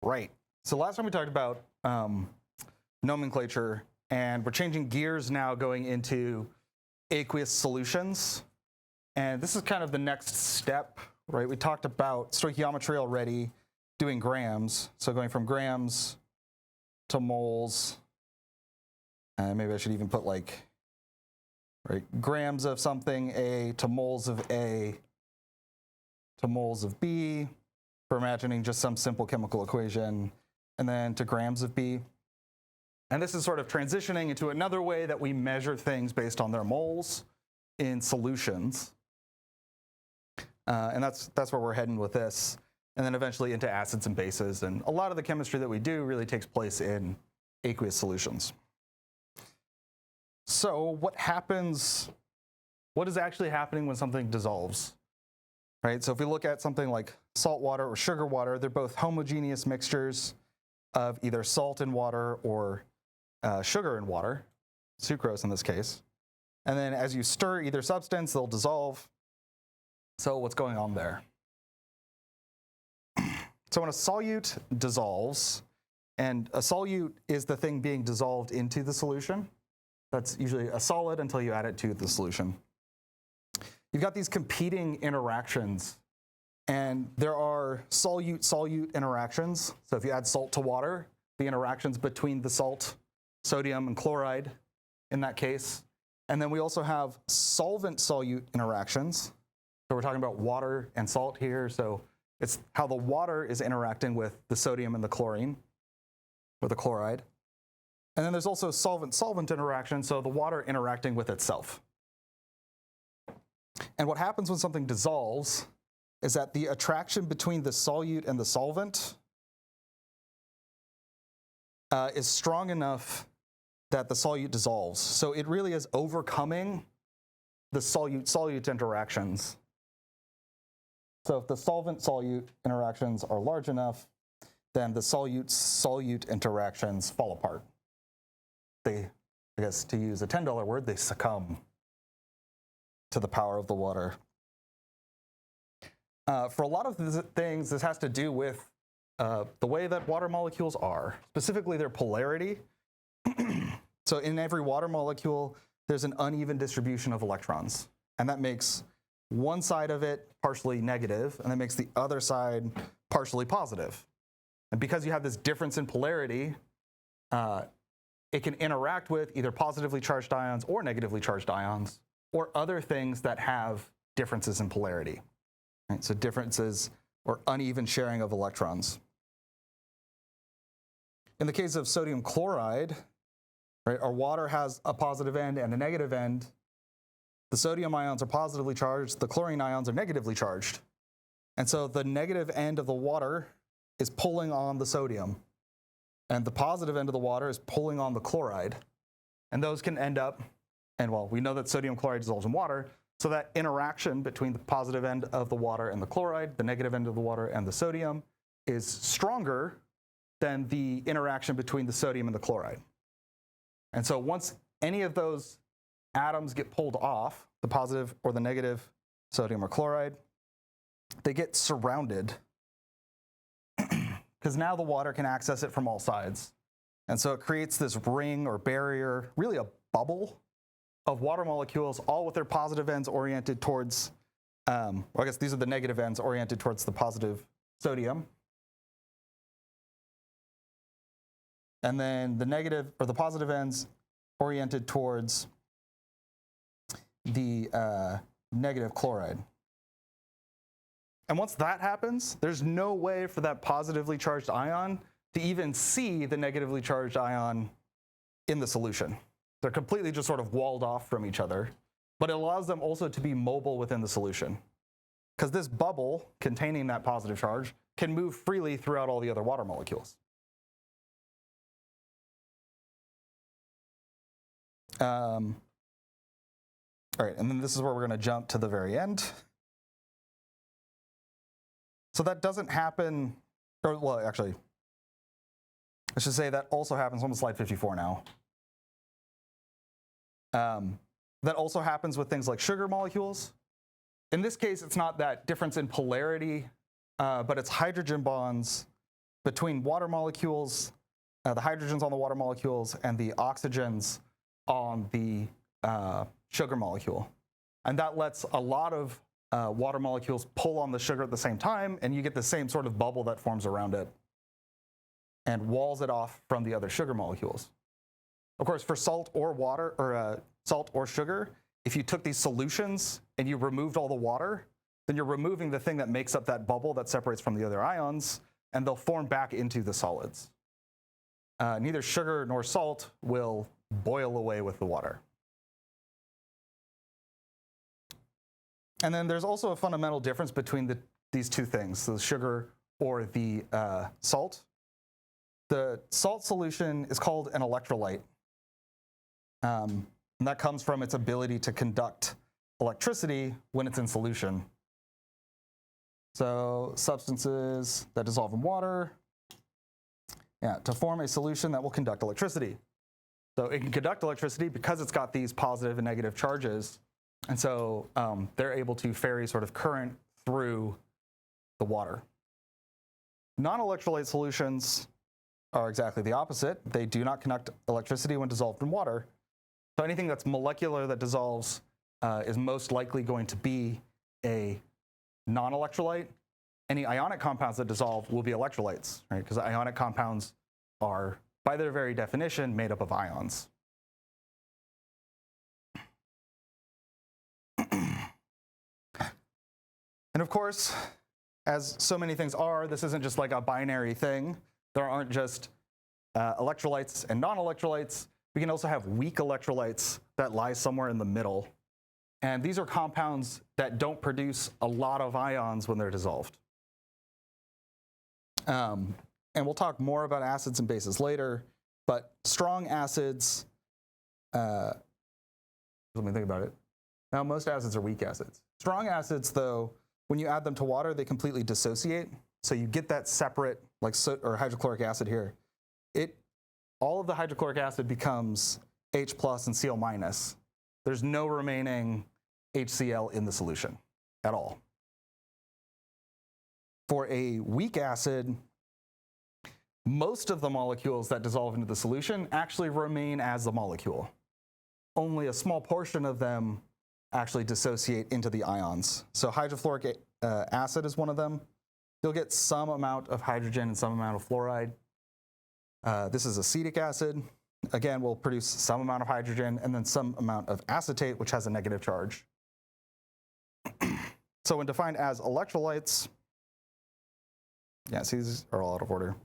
Right. So last time we talked about nomenclature, and we're changing gears now going into aqueous solutions. And this is kind of the next step, right? We talked about stoichiometry already, doing grams. So going from grams to moles. And maybe I should even put like, right, grams of something A to moles of A to moles of B, for imagining just some simple chemical equation, and then to grams of B. And this is sort of transitioning into another way that we measure things based on their moles in solutions. And that's where we're heading with this. And then eventually into acids and bases. And a lot of the chemistry that we do really takes place in aqueous solutions. So what is actually happening when something dissolves? Right? So if we look at something like salt water or sugar water, they're both homogeneous mixtures of either salt and water or sugar and water, sucrose in this case. And then as you stir either substance, they'll dissolve. So what's going on there? So when a solute dissolves, and a solute is the thing being dissolved into the solution. That's usually a solid until you add it to the solution. You've got these competing interactions, and there are solute-solute interactions. So if you add salt to water, the interactions between the salt, sodium, and chloride in that case. And then we also have solvent-solute interactions. So we're talking about water and salt here. So it's how the water is interacting with the sodium and the chlorine, or the chloride. And then there's also solvent-solvent interaction, so the water interacting with itself. And what happens when something dissolves is that the attraction between the solute and the solvent is strong enough that the solute dissolves. So it really is overcoming the solute-solute interactions. So if the solvent-solute interactions are large enough, then the solute-solute interactions fall apart. They, I guess to use a $10 word, they succumb to the power of the water. For a lot of things, this has to do with the way that water molecules are, specifically their polarity. So in every water molecule, there's an uneven distribution of electrons. And that makes one side of it partially negative, and that makes the other side partially positive. And because you have this difference in polarity, it can interact with either positively charged ions or negatively charged ions, or other things that have differences in polarity. Right? So differences or uneven sharing of electrons. In the case of sodium chloride, right, our water has a positive end and a negative end. The sodium ions are positively charged, the chlorine ions are negatively charged. And so the negative end of the water is pulling on the sodium, and the positive end of the water is pulling on the chloride. And those can end up, and well, we know that sodium chloride dissolves in water, so that interaction between the positive end of the water and the chloride, the negative end of the water and the sodium, is stronger than the interaction between the sodium and the chloride. And so once any of those atoms get pulled off, the positive or the negative sodium or chloride, they get surrounded because now the water can access it from all sides. And so it creates this ring or barrier, really a bubble of water molecules, all with their positive ends oriented towards, well, I guess these are the negative ends oriented towards the positive sodium. And then the negative or the positive ends oriented towards the negative chloride. And once that happens, there's no way for that positively charged ion to even see the negatively charged ion in the solution. They're completely just sort of walled off from each other, but it allows them also to be mobile within the solution. Because this bubble containing that positive charge can move freely throughout all the other water molecules. All right, and then this is where we're going to jump to the very end. So that doesn't happen, or well, actually, I should say that also happens on slide 54 now. That also happens with things like sugar molecules. In this case, it's not that difference in polarity, but it's hydrogen bonds between water molecules, the hydrogens on the water molecules, and the oxygens on the sugar molecule. And that lets a lot of water molecules pull on the sugar at the same time, and you get the same sort of bubble that forms around it and walls it off from the other sugar molecules. Of course, for salt or water, or salt or sugar, if you took these solutions and you removed all the water, then you're removing the thing that makes up that bubble that separates from the other ions, and they'll form back into the solids. Neither sugar nor salt will boil away with the water. And then there's also a fundamental difference between these two things, the sugar or the salt. The salt solution is called an electrolyte. And that comes from its ability to conduct electricity when it's in solution. So substances that dissolve in water, to form a solution that will conduct electricity. So it can conduct electricity because it's got these positive and negative charges. And so they're able to ferry sort of current through the water. Non-electrolyte solutions are exactly the opposite. They do not conduct electricity when dissolved in water. So anything that's molecular that dissolves is most likely going to be a non-electrolyte. Any ionic compounds that dissolve will be electrolytes, right? Because ionic compounds are, by their very definition, made up of ions. And of course, as so many things are, this isn't just like a binary thing. There aren't just electrolytes and non-electrolytes. We can also have weak electrolytes that lie somewhere in the middle. And these are compounds that don't produce a lot of ions when they're dissolved. And we'll talk more about acids and bases later, but strong acids, let me think about it. Now, most acids are weak acids. Strong acids, though, when you add them to water, they completely dissociate. So you get that separate, like or hydrochloric acid here. All of the hydrochloric acid becomes H+ and Cl-. There's no remaining HCl in the solution at all. For a weak acid, most of the molecules that dissolve into the solution actually remain as the molecule. Only a small portion of them actually dissociate into the ions. So hydrofluoric acid is one of them. You'll get some amount of hydrogen and some amount of fluoride. This is acetic acid. Again, will produce some amount of hydrogen and then some amount of acetate, which has a negative charge. So when defined as electrolytes, see, these are all out of order.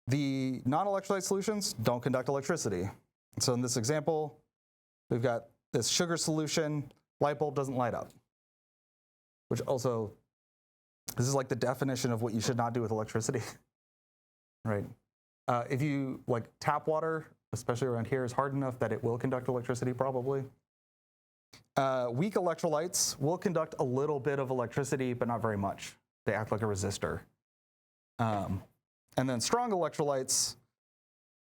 The non-electrolyte solutions don't conduct electricity. So in this example, we've got this sugar solution, light bulb doesn't light up, which also, this is like the definition of what you should not do with electricity, right? If you, like tap water, especially around here, is hard enough that it will conduct electricity probably. Weak electrolytes will conduct a little bit of electricity, but not very much. They act like a resistor. And then strong electrolytes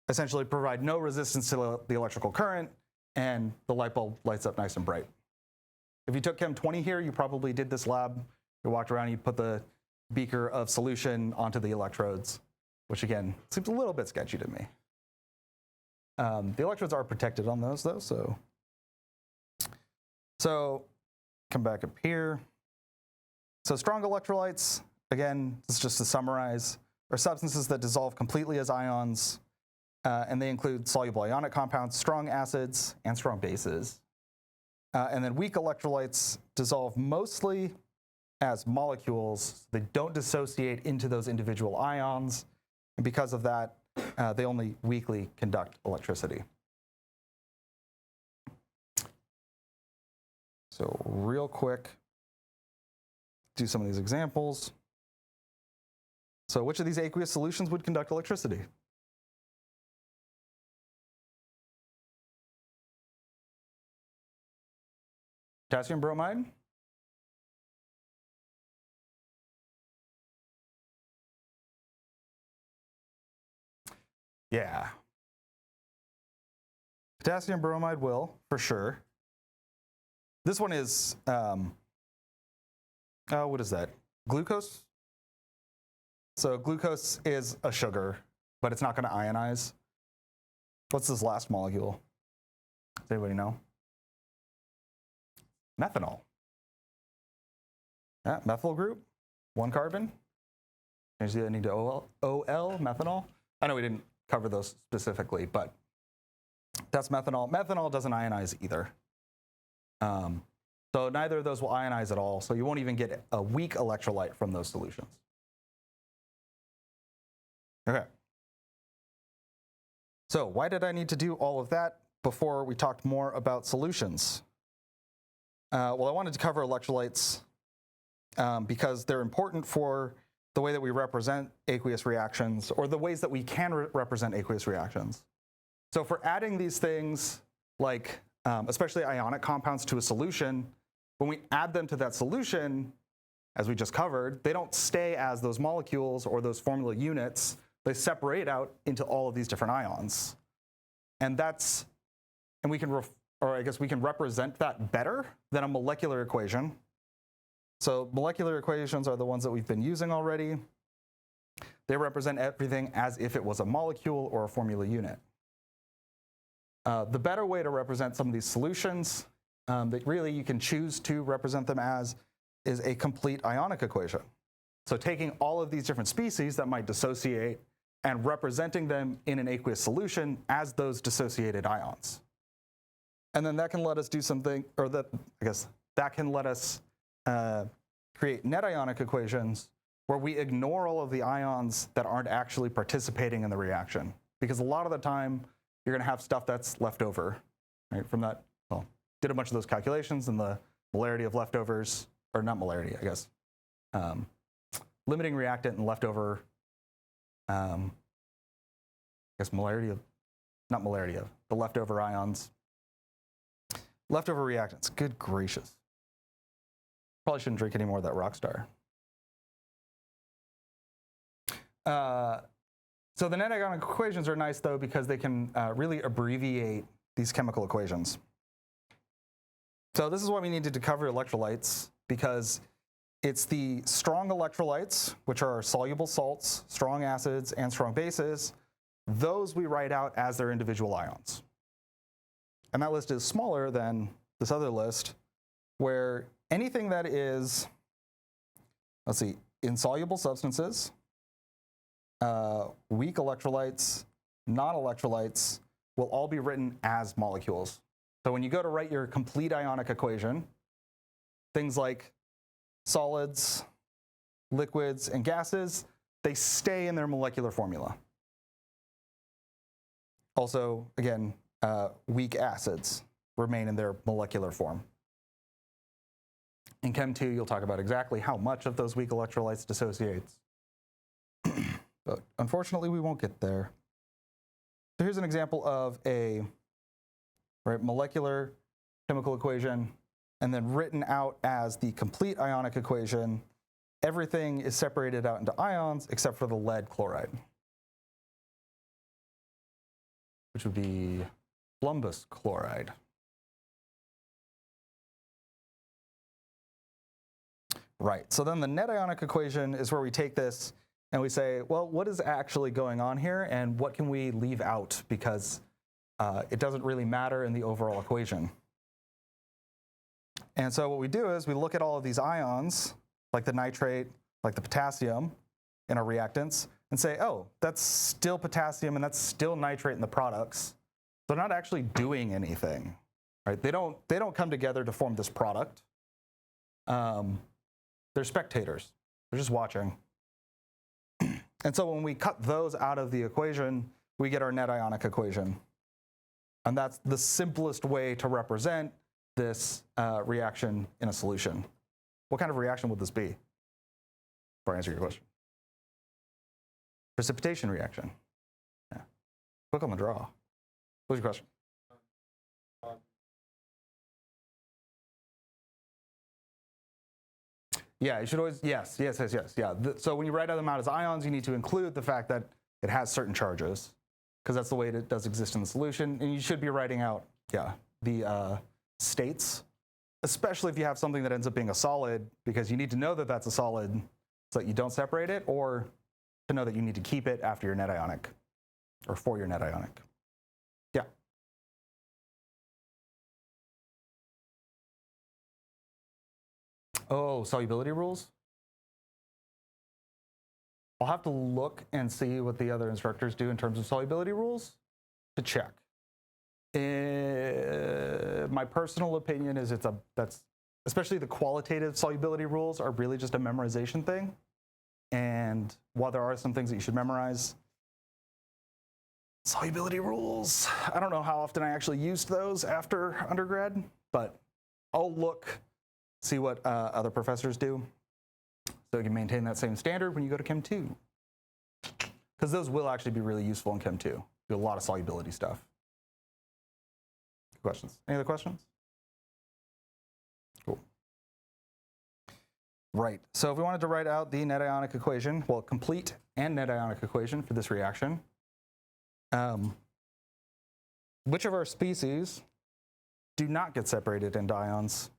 essentially provide no resistance to the electrical current, and the light bulb lights up nice and bright. If you took Chem 20 here, you probably did this lab. You walked around, you put the beaker of solution onto the electrodes, which again, seems a little bit sketchy to me. The electrodes are protected on those though, so come back up here. So strong electrolytes, again, this is just to summarize, are substances that dissolve completely as ions, and they include soluble ionic compounds, strong acids, and strong bases. And then weak electrolytes dissolve mostly as molecules. They don't dissociate into those individual ions, and because of that, they only weakly conduct electricity. So real quick, do some of these examples. So which of these aqueous solutions would conduct electricity? Potassium bromide? Yeah. Potassium bromide will, for sure. This one is, what is that? Glucose? So glucose is a sugar, but it's not going to ionize. What's this last molecule? Does anybody know? Methanol. Yeah, methyl group, 1 carbon. Change the ending to OL, methanol. I know we didn't cover those specifically, but that's methanol. Methanol doesn't ionize either. So neither of those will ionize at all, so you won't even get a weak electrolyte from those solutions. Okay. So why did I need to do all of that before we talked more about solutions? Well, I wanted to cover electrolytes because they're important for the way that we represent aqueous reactions, or the ways that we can represent aqueous reactions. So for adding these things, like especially ionic compounds to a solution, when we add them to that solution, as we just covered, they don't stay as those molecules or those formula units. They separate out into all of these different ions. And we can, we can represent that better than a molecular equation. So molecular equations are the ones that we've been using already. They represent everything as if it was a molecule or a formula unit. The better way to represent some of these solutions that really you can choose to represent them as is a complete ionic equation. So taking all of these different species that might dissociate and representing them in an aqueous solution as those dissociated ions. And then that can let us do something, or that can let us create net ionic equations where we ignore all of the ions that aren't actually participating in the reaction. Because a lot of the time, you're going to have stuff that's left over, right? From that, well, did a bunch of those calculations, and the molarity of leftovers, or not molarity, I guess, limiting reactant and leftover, I guess molarity of, not molarity of, the leftover ions. Leftover reactants, good gracious. Probably shouldn't drink any more of that Rockstar. So the net ionic equations are nice, though, because they can really abbreviate these chemical equations. So this is why we needed to cover electrolytes, because it's the strong electrolytes, which are soluble salts, strong acids, and strong bases. Those we write out as their individual ions. And that list is smaller than this other list, where anything that is, let's see, insoluble substances, weak electrolytes, non-electrolytes, will all be written as molecules. So when you go to write your complete ionic equation, things like solids, liquids, and gases, they stay in their molecular formula. Also, again, weak acids remain in their molecular form. In Chem 2, you'll talk about exactly how much of those weak electrolytes dissociates. But unfortunately, we won't get there. So here's an example of a molecular chemical equation, and then written out as the complete ionic equation. Everything is separated out into ions except for the lead chloride, which would be plumbous chloride. Right, so then the net ionic equation is where we take this and we say, well, what is actually going on here, and what can we leave out, because it doesn't really matter in the overall equation. And so what we do is we look at all of these ions, like the nitrate, like the potassium in our reactants, and say, oh, that's still potassium and that's still nitrate in the products. They're not actually doing anything, right? They don't come together to form this product. They're spectators. They're just watching. And so when we cut those out of the equation, we get our net ionic equation. And that's the simplest way to represent this reaction in a solution. What kind of reaction would this be? Before I answer your question. Precipitation reaction. Yeah. Quick on the draw. What's your question? Yeah, you should always, yes. Yeah. So when you write them out as ions, you need to include the fact that it has certain charges, because that's the way it does exist in the solution. And you should be writing out, the states, especially if you have something that ends up being a solid, because you need to know that that's a solid so that you don't separate it, or to know that you need to keep it after your net ionic, or for your net ionic. Yeah. Oh, solubility rules? I'll have to look and see what the other instructors do in terms of solubility rules to check. My personal opinion is that's especially the qualitative solubility rules are really just a memorization thing. And while there are some things that you should memorize, solubility rules, I don't know how often I actually used those after undergrad, but I'll look, see what other professors do, so you can maintain that same standard when you go to Chem 2. Because those will actually be really useful in Chem 2. Do a lot of solubility stuff. Questions? Any other questions? Cool. Right, so if we wanted to write out the net ionic equation, well, complete and net ionic equation for this reaction, which of our species do not get separated into ions?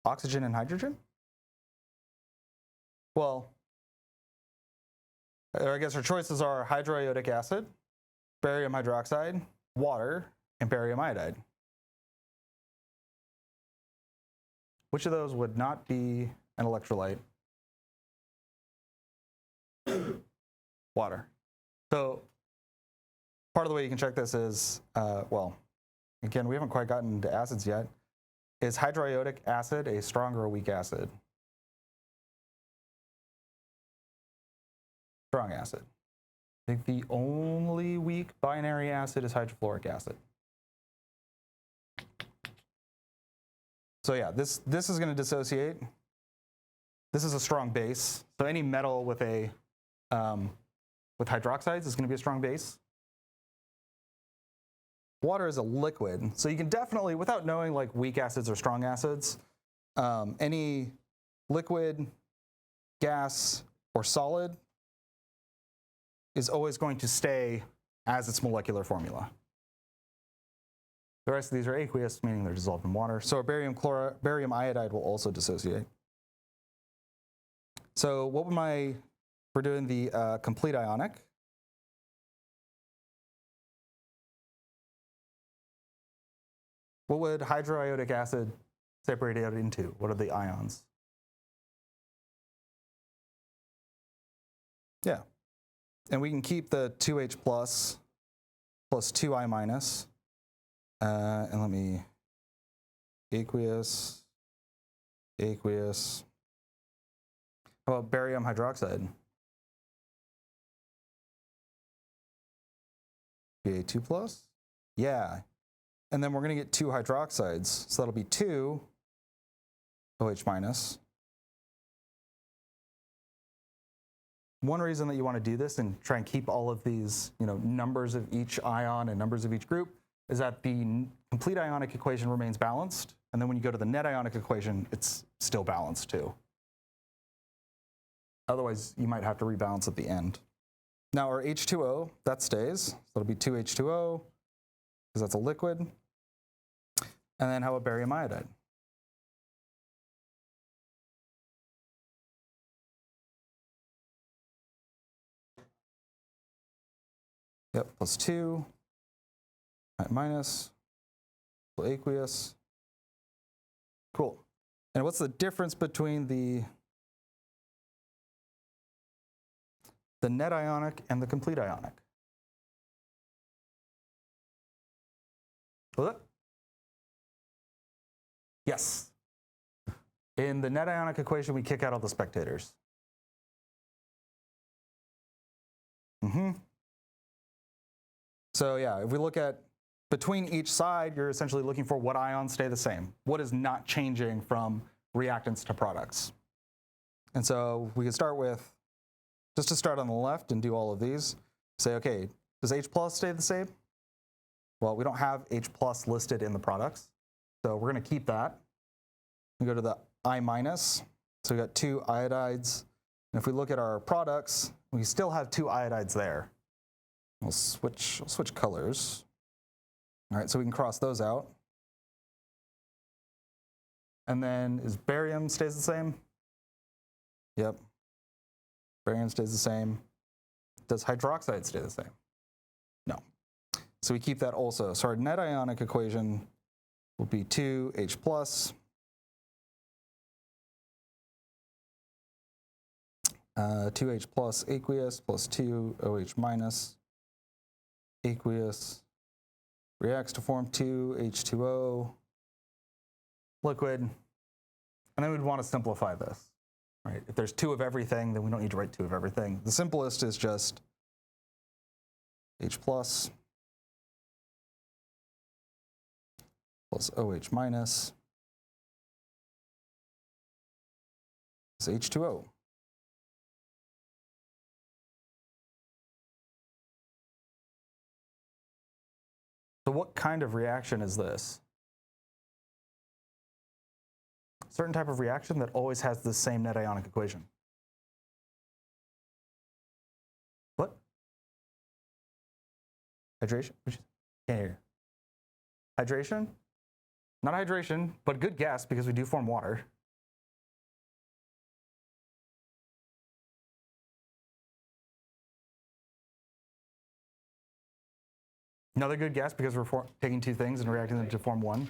Oxygen and hydrogen? Well, I guess our choices are hydroiodic acid, barium hydroxide, water, and barium iodide. Which of those would not be an electrolyte? Water. So part of the way you can check this is, well, again, we haven't quite gotten into acids yet. Is hydroiodic acid a strong or a weak acid? Strong acid. I think the only weak binary acid is hydrofluoric acid. So yeah, this is going to dissociate. This is a strong base. So any metal with a with hydroxides is going to be a strong base. Water is a liquid, so you can definitely, without knowing like weak acids or strong acids, any liquid, gas, or solid is always going to stay as its molecular formula. The rest of these are aqueous, meaning they're dissolved in water. So barium iodide will also dissociate. So what would we're doing the complete ionic. What would hydroiodic acid separate out into? What are the ions? Yeah. And we can keep the 2H plus 2I minus. And let me, aqueous. How about barium hydroxide? Ba2 plus? Yeah. And then we're going to get 2 hydroxides. So that'll be 2 OH minus. One reason that you want to do this and try and keep all of these, numbers of each ion and numbers of each group is that the complete ionic equation remains balanced. And then when you go to the net ionic equation, it's still balanced too. Otherwise, you might have to rebalance at the end. Now our H2O, that stays. So it'll be 2H2O, because that's a liquid. And then how about barium iodide? Yep, plus 2, minus, aqueous. Cool. And what's the difference between the net ionic and the complete ionic? What? Yes. In the net ionic equation, we kick out all the spectators. So yeah, if we look at between each side, you're essentially looking for what ions stay the same. What is not changing from reactants to products? And so we can start with, just to start on the left and do all of these, say, okay, does H plus stay the same? Well, we don't have H plus listed in the products, so we're going to keep that. We go to the I minus, so we got 2 iodides. And if we look at our products, we still have 2 iodides there. We'll switch colors. All right, so we can cross those out. And then is barium stays the same? Yep. Barium stays the same. Does hydroxide stay the same? No. So we keep that also. So our net ionic equation will be 2H plus 2H plus aqueous plus 2OH minus aqueous reacts to form 2H2O liquid. And then we'd want to simplify this, right? If there's 2 of everything, then we don't need to write 2 of everything. The simplest is just H plus OH minus is H2O. So what kind of reaction is this? A certain type of reaction that always has the same net ionic equation. What? Hydration? Can't hear. Hydration? Not hydration, but good guess because we do form water. Another good guess because we're taking 2 things and reacting them to form 1.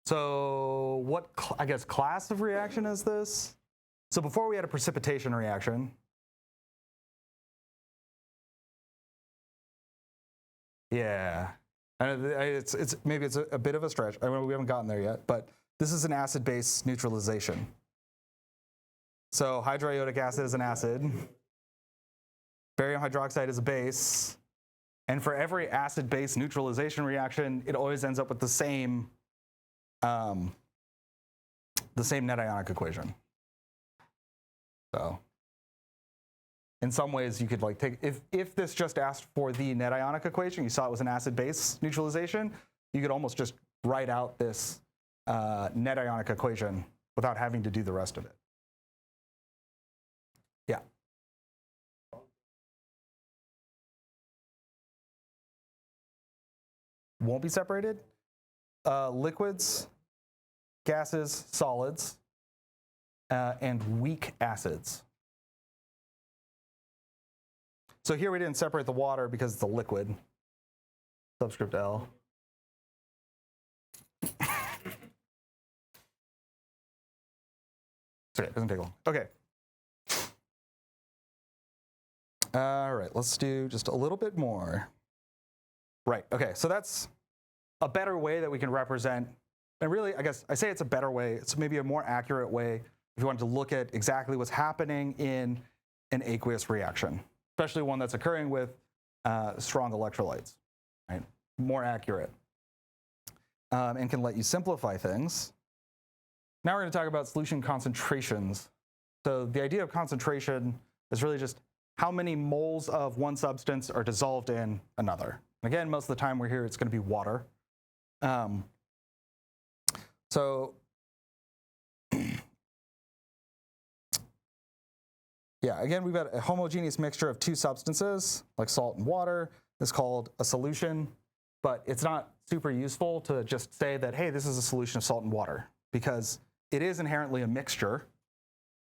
So what, I guess, class of reaction is this? So before we had a precipitation reaction. Yeah, it's maybe it's a bit of a stretch. I mean, we haven't gotten there yet, but this is an acid-base neutralization. So hydroiodic acid is an acid. Barium hydroxide is a base. And for every acid-base neutralization reaction, it always ends up with the same net ionic equation. So in some ways, you could like take, if this just asked for the net ionic equation, you saw it was an acid-base neutralization, you could almost just write out this net ionic equation without having to do the rest of it. Yeah. Won't be separated? Liquids, gases, solids, and weak acids. So here we didn't separate the water because it's a liquid, subscript L. Okay, it doesn't take long. Okay. All right, let's do just a little bit more. Right, okay, so that's a better way that we can represent, and really, I guess I say it's a better way, it's maybe a more accurate way if you wanted to look at exactly what's happening in an aqueous reaction, especially one that's occurring with strong electrolytes, right? More accurate, and can let you simplify things. Now we're going to talk about solution concentrations. So the idea of concentration is really just how many moles of one substance are dissolved in another. Again, most of the time we're here, it's going to be water. Yeah, again, we've got a homogeneous mixture of 2 substances, like salt and water. It's called a solution, but it's not super useful to just say that, hey, this is a solution of salt and water, because it is inherently a mixture.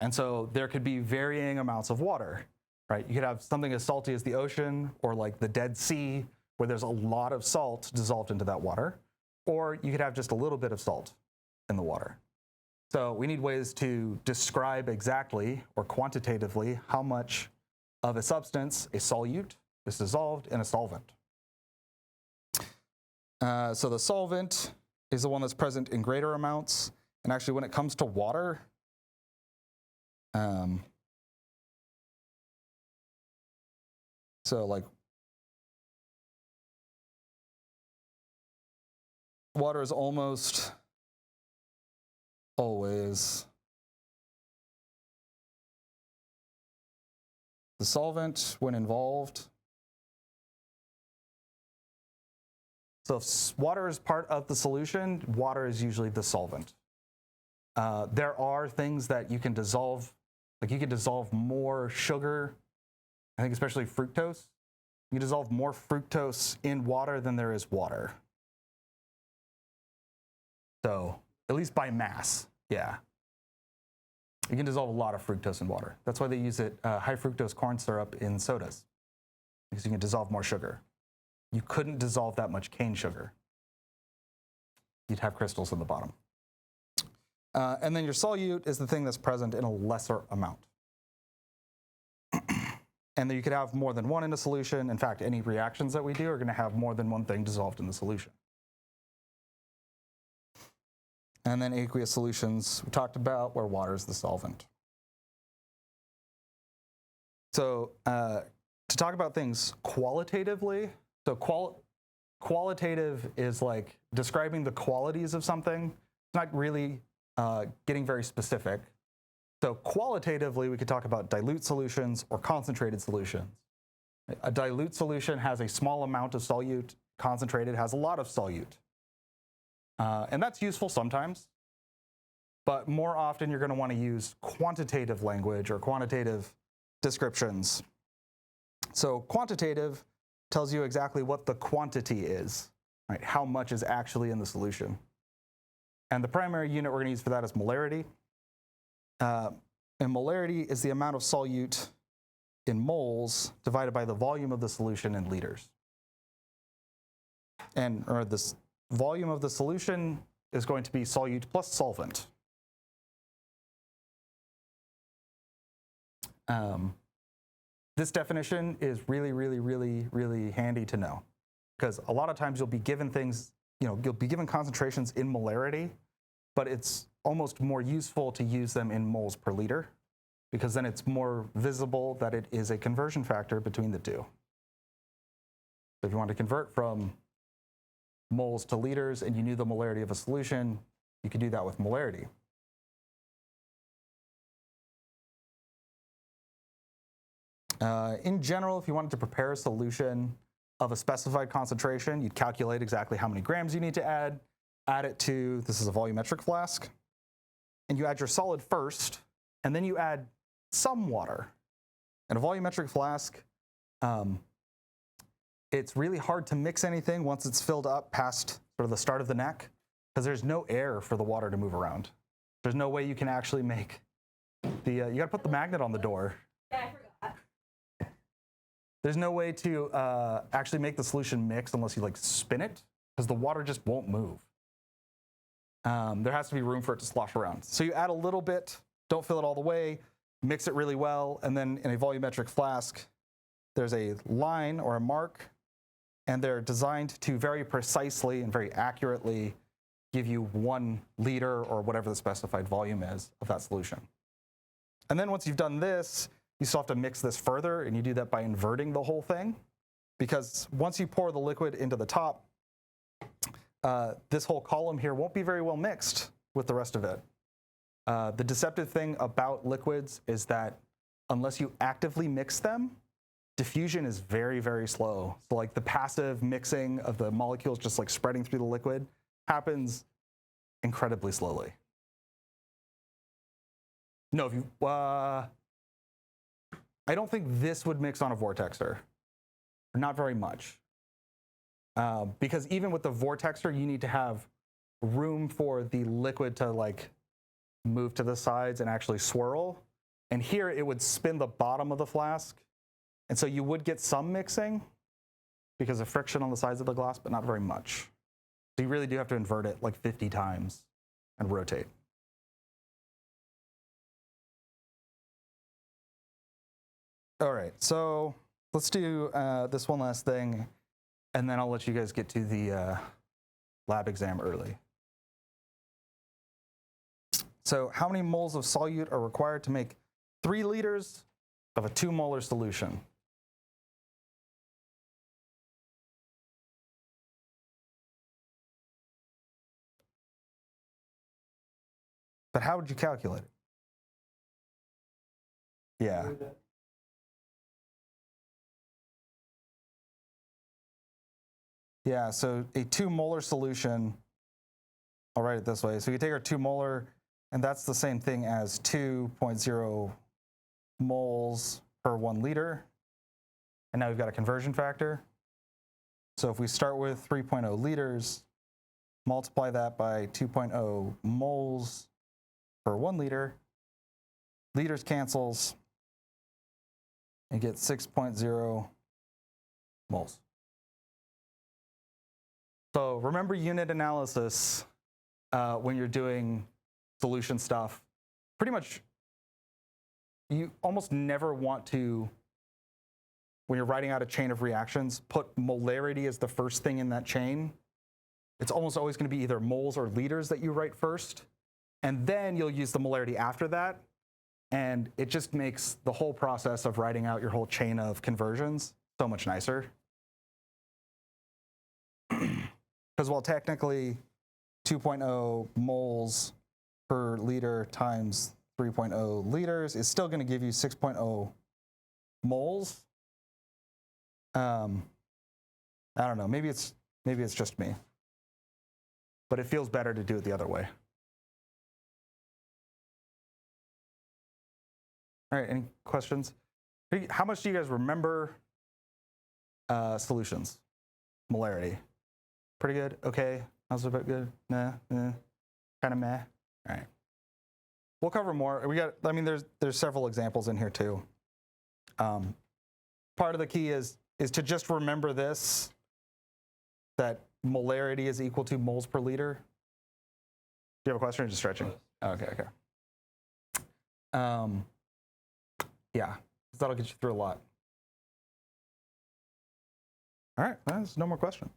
And so there could be varying amounts of water, right? You could have something as salty as the ocean or like the Dead Sea, where there's a lot of salt dissolved into that water, or you could have just a little bit of salt in the water. So we need ways to describe exactly or quantitatively how much of a substance, a solute, is dissolved in a solvent. So the solvent is the one that's present in greater amounts. And actually, when it comes to water, so like water is almost always the solvent when involved. So if water is part of the solution, water is usually the solvent. There are things that you can dissolve, like you can dissolve more sugar, I think especially fructose, You dissolve more fructose in water than there is water. So, at least by mass, yeah. You can dissolve a lot of fructose in water. That's why they use high fructose corn syrup in sodas, because you can dissolve more sugar. You couldn't dissolve that much cane sugar. You'd have crystals in the bottom. And then your solute is the thing that's present in a lesser amount. And then you could have more than one in a solution. In fact, any reactions that we do are going to have more than one thing dissolved in the solution. And then aqueous solutions we talked about, where water is the solvent. So to talk about things qualitatively, so qualitative is like describing the qualities of something. It's not really getting very specific. So qualitatively, we could talk about dilute solutions or concentrated solutions. A dilute solution has a small amount of solute. Concentrated has a lot of solute. And that's useful sometimes. But more often, you're going to want to use quantitative language or quantitative descriptions. So quantitative tells you exactly what the quantity is, right? How much is actually in the solution. And the primary unit we're going to use for that is molarity. And molarity is the amount of solute in moles divided by the volume of the solution in liters. Or this volume of the solution is going to be solute plus solvent. This definition is really, really, really, really handy to know, because a lot of times you'll be given things, you'll be given concentrations in molarity, but it's almost more useful to use them in moles per liter, because then it's more visible that it is a conversion factor between the two. So if you want to convert from moles to liters and you knew the molarity of a solution, you could do that with molarity. In general, if you wanted to prepare a solution of a specified concentration, you'd calculate exactly how many grams you need to add it to, this is a volumetric flask, and you add your solid first, and then you add some water. In a volumetric flask, it's really hard to mix anything once it's filled up past sort of the start of the neck, because there's no air for the water to move around. There's no way you can actually make the, you gotta put the magnet on the door. Yeah, I forgot. There's no way to actually make the solution mix unless you like spin it, because the water just won't move. There has to be room for it to slosh around. So you add a little bit, don't fill it all the way, mix it really well, and then in a volumetric flask, there's a line or a mark, and they're designed to very precisely and very accurately give you 1 liter or whatever the specified volume is of that solution. And then once you've done this, you still have to mix this further, and you do that by inverting the whole thing, because once you pour the liquid into the top, this whole column here won't be very well mixed with the rest of it. The deceptive thing about liquids is that unless you actively mix them, diffusion is very, very slow. So like the passive mixing of the molecules just like spreading through the liquid happens incredibly slowly. No, if you, I don't think this would mix on a vortexer. Not very much. Because even with the vortexer, you need to have room for the liquid to like move to the sides and actually swirl. And here it would spin the bottom of the flask. And so you would get some mixing because of friction on the sides of the glass, but not very much. So you really do have to invert it like 50 times and rotate. All right, so let's do this one last thing, and then I'll let you guys get to the lab exam early. So how many moles of solute are required to make 3 liters of a 2-molar solution? But how would you calculate it? Yeah. Yeah, so a 2-molar solution, I'll write it this way. So you take our 2 molar, and that's the same thing as 2.0 moles per 1 liter. And now we've got a conversion factor. So if we start with 3.0 liters, multiply that by 2.0 moles per 1 liter, liters cancels, and get 6.0 moles. So remember unit analysis when you're doing solution stuff. Pretty much, you almost never want to, when you're writing out a chain of reactions, put molarity as the first thing in that chain. It's almost always going to be either moles or liters that you write first, and then you'll use the molarity after that. And it just makes the whole process of writing out your whole chain of conversions so much nicer. Because while technically 2.0 moles per liter times 3.0 liters is still going to give you 6.0 moles. I don't know. Maybe it's just me, but it feels better to do it the other way. All right. Any questions? How much do you guys remember solutions? Molarity. Pretty good. Okay. How's about good? Nah. Kind of meh. All right. We'll cover more. I mean, there's several examples in here too. Part of the key is to just remember this, that molarity is equal to moles per liter. Do you have a question or just stretching? Okay. Yeah, that'll get you through a lot. All right, there's no more questions.